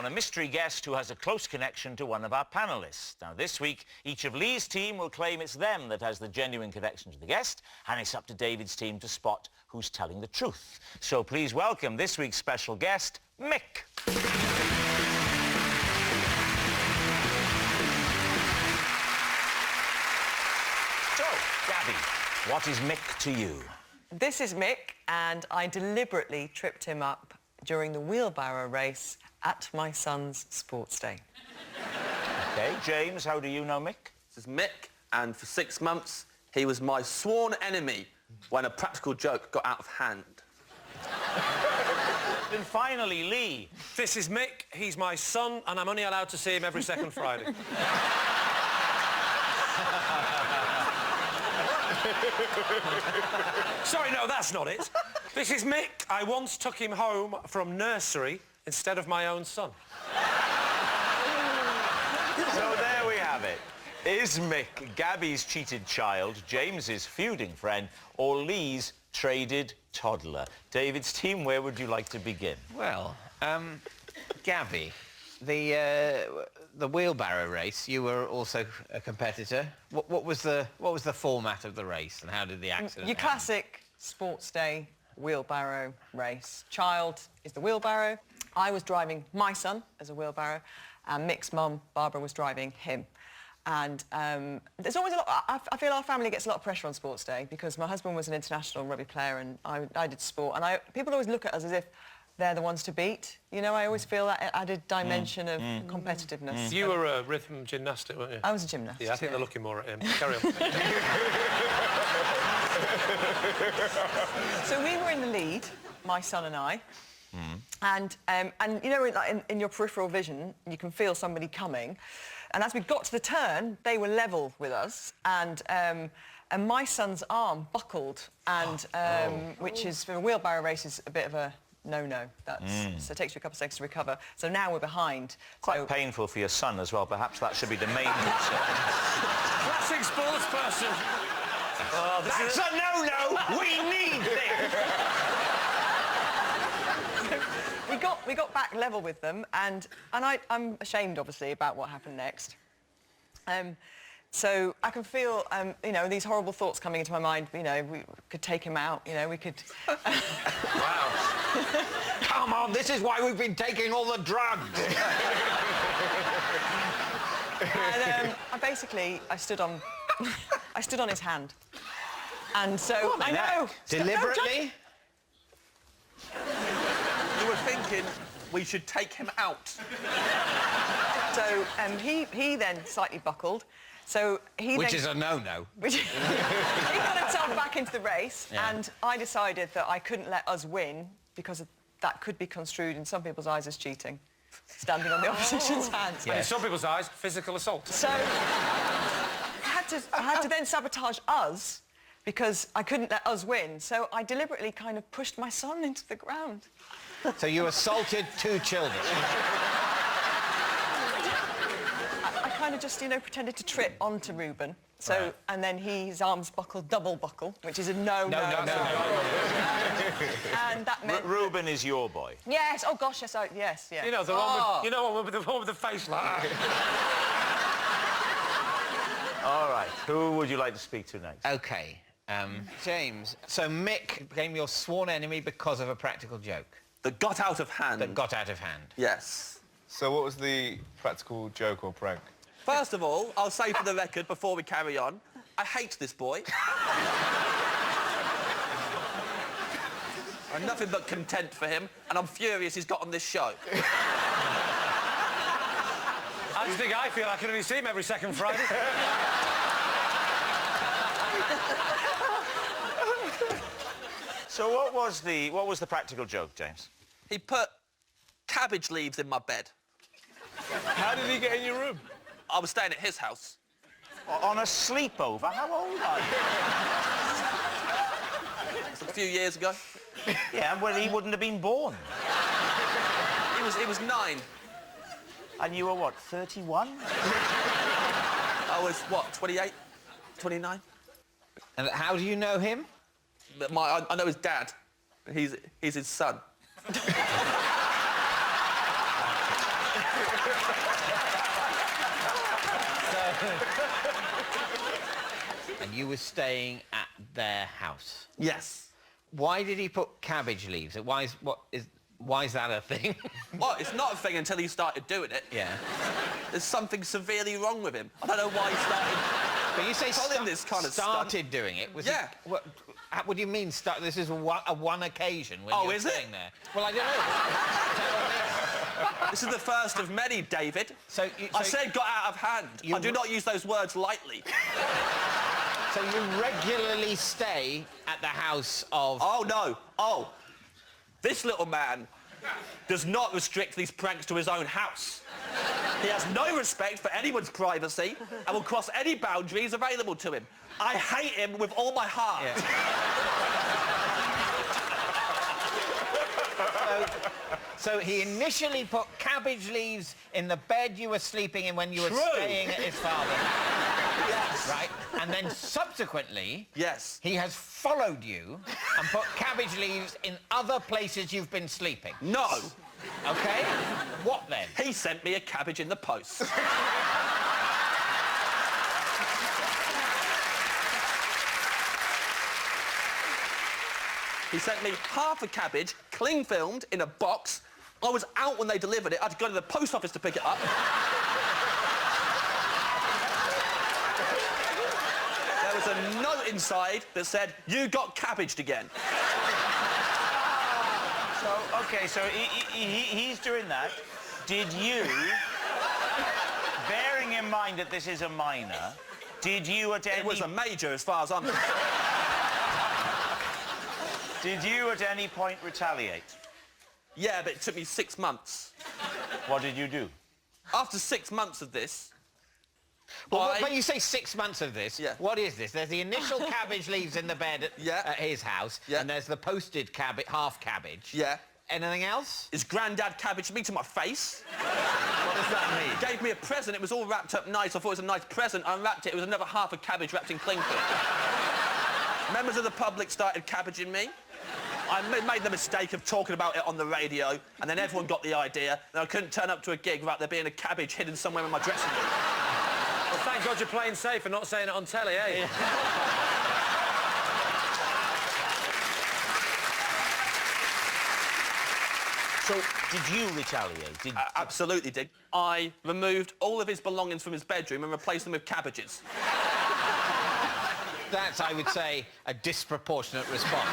on a mystery guest who has a close connection to one of our panellists. Now, this week, each of Lee's team will claim it's them that has the genuine connection to the guest, and it's up to David's team to spot who's telling the truth. So please welcome this week's special guest, Mick. So, Gabby, what is Mick to you? This is Mick, and I deliberately tripped him up during the wheelbarrow race at my son's sports day. OK, James, how do you know Mick? This is Mick, and for 6 months, he was my sworn enemy when a practical joke got out of hand. And finally, Lee. This is Mick, he's my son, and I'm only allowed to see him every second Friday. Sorry, no, that's not it. This is Mick. I once took him home from nursery instead of my own son. So there we have it. Is Mick Gabby's cheated child, James's feuding friend, or Lee's traded toddler? David's team, where would you like to begin? Well, Gabby, the wheelbarrow race, you were also a competitor. What was the format of the race, and how did the accident Your happen? classic sports day wheelbarrow race. Child is the wheelbarrow. I was driving my son as a wheelbarrow, and Mick's mum, Barbara, was driving him. And there's always a lot... I feel our family gets a lot of pressure on sports day because my husband was an international rugby player and I did sport, and people always look at us as if they're the ones to beat. You know, I always feel that added dimension of competitiveness. You were a rhythm gymnastic, weren't you? I was a gymnast. Yeah, I think they're looking more at him. Carry on. So we were in the lead, my son and I, and you know, like in your peripheral vision, you can feel somebody coming, and as we got to the turn, they were level with us, and my son's arm buckled, and which is for a wheelbarrow race is a bit of a no-no. So it takes you a couple of seconds to recover. So now we're behind. Quite painful for your son as well. Perhaps that should be the main concern. Classic sports person. Oh, That's a no-no! We need this! we got back level with them, and I'm ashamed, obviously, about what happened next. So I can feel, you know, these horrible thoughts coming into my mind. You know, we could take him out. You know, we could. Wow. Come on, this is why we've been taking all the drugs. And I stood on his hand, and so I know. Deliberately? You were thinking we should take him out. So he then slightly buckled. So Which is a no-no. He got himself back into the race, and I decided that I couldn't let us win because that could be construed in some people's eyes as cheating, standing on the opposition's hands. And in some people's eyes, physical assault. So I had to then sabotage us because I couldn't let us win. So I deliberately kind of pushed my son into the ground. So you assaulted 2 children. I kind of just, you know, pretended to trip onto Reuben. So, right. And then his arms buckled, double buckle, which is a no. No. And that meant... Reuben is your boy? Yes, oh gosh, yes, yes, yes. You know, the one with the face like that. All right, who would you like to speak to next? OK, James, so Mick became your sworn enemy because of a practical joke. That got out of hand. That got out of hand. Yes. So what was the practical joke or prank? First of all, I'll say for the record, before we carry on, I hate this boy. I'm nothing but content for him, and I'm furious he's got on this show. I just think I feel I can only see him every second Friday. So what was the practical joke, James? He put cabbage leaves in my bed. How did he get in your room? I was staying at his house. On a sleepover? How old are you? A few years ago. Yeah, well, he wouldn't have been born. He was 9. And you were, what, 31? I was, what, 28? 29? And how do you know him? I know his dad. He's his son. And you were staying at their house. Yes. Why did he put cabbage leaves? Why is that a thing? Well, it's not a thing until he started doing it. Yeah. There's something severely wrong with him. I don't know why he started... But you say pulling this kind of started doing it. Was Yeah. It, what do you mean start? This is a one occasion when Oh, you're is it? staying there. Well, I don't know. This is the first of many, David. I said got out of hand. I do not use those words lightly. So you regularly stay at the house of... Oh, no. Oh. This little man does not restrict these pranks to his own house. He has no respect for anyone's privacy and will cross any boundaries available to him. I hate him with all my heart. Yeah. So he initially put cabbage leaves in the bed you were sleeping in when you were staying at his father's. Yes. Right? And then subsequently... Yes. He has followed you and put cabbage leaves in other places you've been sleeping. No. OK? What then? He sent me a cabbage in the post. He sent me half a cabbage, cling filmed, in a box. I was out when they delivered it. I had to go to the post office to pick it up. There was a note inside that said, "You got cabbaged again." So, OK, so he's doing that. Did you, bearing in mind that this is a minor, did you at any... It was a major as far as I'm concerned. Did you at any point retaliate? Yeah, but it took me 6 months. What did you do? After 6 months of this... Well, but you say 6 months of this. Yeah. What is this? There's the initial cabbage leaves in the bed at his house. Yeah. And there's the posted half cabbage. Yeah. Anything else? His granddad cabbaged me to my face. What does that mean? Gave me a present. It was all wrapped up nice. I thought it was a nice present. I unwrapped it. It was another half a cabbage wrapped in cling film. Members of the public started cabbaging me. I made the mistake of talking about it on the radio, and then everyone got the idea, and I couldn't turn up to a gig without there being a cabbage hidden somewhere in my dressing room. Well, thank God you're playing safe and not saying it on telly, eh? Yeah. So, did you retaliate? Absolutely did. I removed all of his belongings from his bedroom and replaced them with cabbages. That's, I would say, a disproportionate response.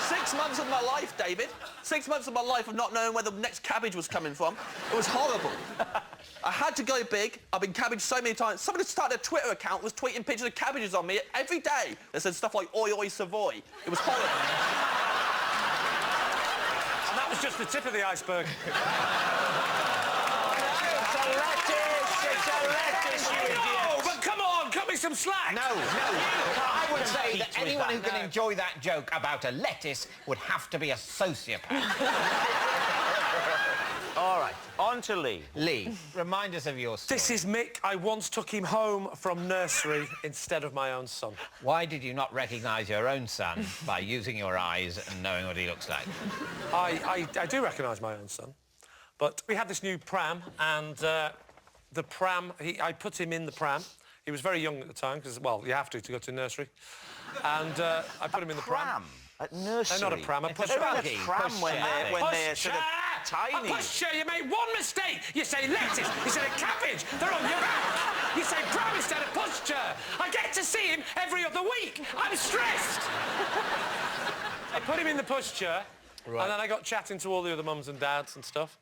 6 months of my life, David. 6 months of my life of not knowing where the next cabbage was coming from. It was horrible. I had to go big. I've been cabbaged so many times. Somebody started a Twitter account, was tweeting pictures of cabbages on me every day. They said stuff like "Oi, oi, Savoy." It was horrible. And that was just the tip of the iceberg. It's a lettuce, you idiot! Oh, but come on, cut me some slack! No. I would say that compete with anyone that. who can enjoy that joke about a lettuce would have to be a sociopath. All right, on to Lee. Lee, remind us of your story. This is Mick. I once took him home from nursery instead of my own son. Why did you not recognise your own son by using your eyes and knowing what he looks like? I do recognise my own son. But we had this new pram, and the pram, I put him in the pram. He was very young at the time, because, well, you have to go to nursery. And I put him in the pram. At nursery? No, not a pram, a push They're a pram when they're sort of tiny. A pushchair, you made one mistake. You say lettuce, you say a cabbage, they're on your back. You say pram instead of pushchair. I get to see him every other week. I'm stressed. I put him in the pushchair, and then I got chatting to all the other mums and dads and stuff.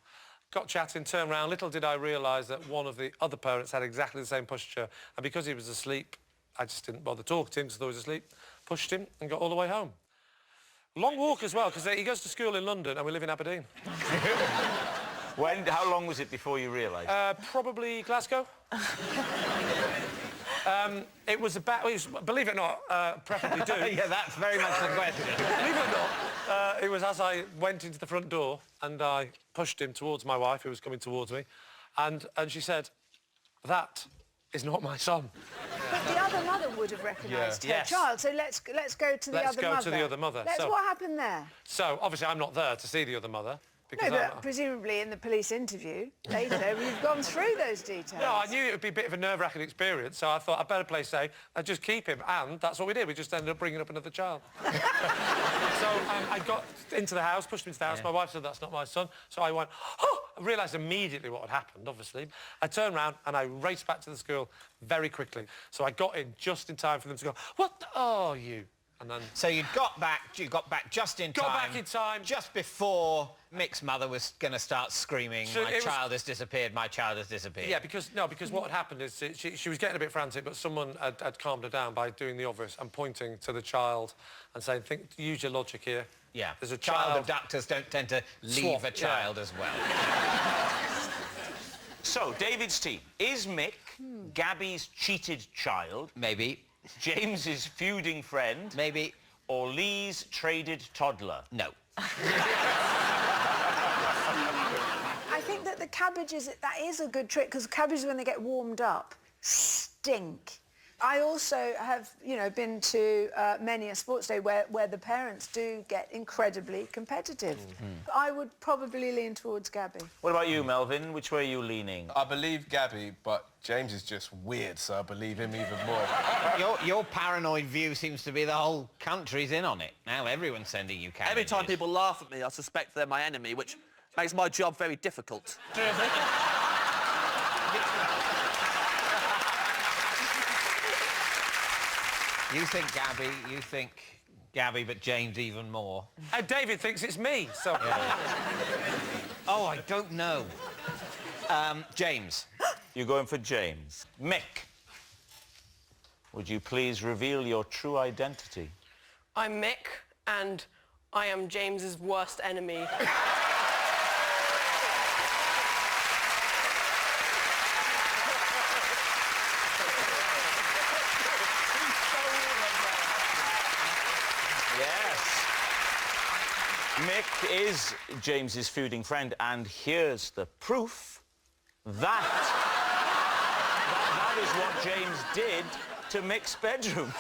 Got chatting, turned round. Little did I realise that one of the other parents had exactly the same pushchair, and because he was asleep, I just didn't bother talking to him because I thought he was asleep. Pushed him and got all the way home. Long walk as well, because he goes to school in London and we live in Aberdeen. How long was it before you realised? Probably Glasgow. It was about... believe it or not, preferably do. Yeah, that's very much the question. Believe it or not, it was as I went into the front door and I pushed him towards my wife, who was coming towards me, and she said, "That is not my son." But the other mother would have recognised her Yes. child, so let's go to the other mother. Let's go to the other mother. What happened there? So, obviously, I'm not there to see the other mother because No, but presumably in the police interview later, you've gone through those details. No, I knew it would be a bit of a nerve-wracking experience, so I thought I'd better play safe and just keep him. And that's what we did. We just ended up bringing up another child. So I got into the house, pushed him into the house. My wife said, that's not my son. So I went, oh! I realised immediately what had happened, obviously. I turned round and I raced back to the school very quickly. So I got in just in time for them to go, what are you? And then... So you got back just in time. Got back in time. Just before Mick's mother was going to start screaming, So my child has disappeared, my child has disappeared. Yeah, because what had happened is she was getting a bit frantic, but someone had calmed her down by doing the obvious and pointing to the child and saying, use your logic here. Yeah, there's a child abductors don't tend to leave a child as well. So, David's team. Is Mick Gabby's cheated child? Maybe. James's feuding friend? Maybe. Or Lee's traded toddler? No. I think that the cabbages, that is a good trick, because cabbages, when they get warmed up, stink. I also have, been to many a sports day where the parents do get incredibly competitive. I would probably lean towards Gabby. What about you, Melvin? Which way are you leaning? I believe Gabby, but James is just weird, so I believe him even more. Your paranoid view seems to be the whole country's in on it. Now everyone's sending you cabbages. Every time people laugh at me, I suspect they're my enemy, which makes my job very difficult. You think Gabby, but James even more. And David thinks it's me, so... Yeah. Oh, I don't know. James. You're going for James. Mick, would you please reveal your true identity? I'm Mick, and I am James's worst enemy. Mick is James's feuding friend, and here's the proof that is what James did to Mick's bedroom.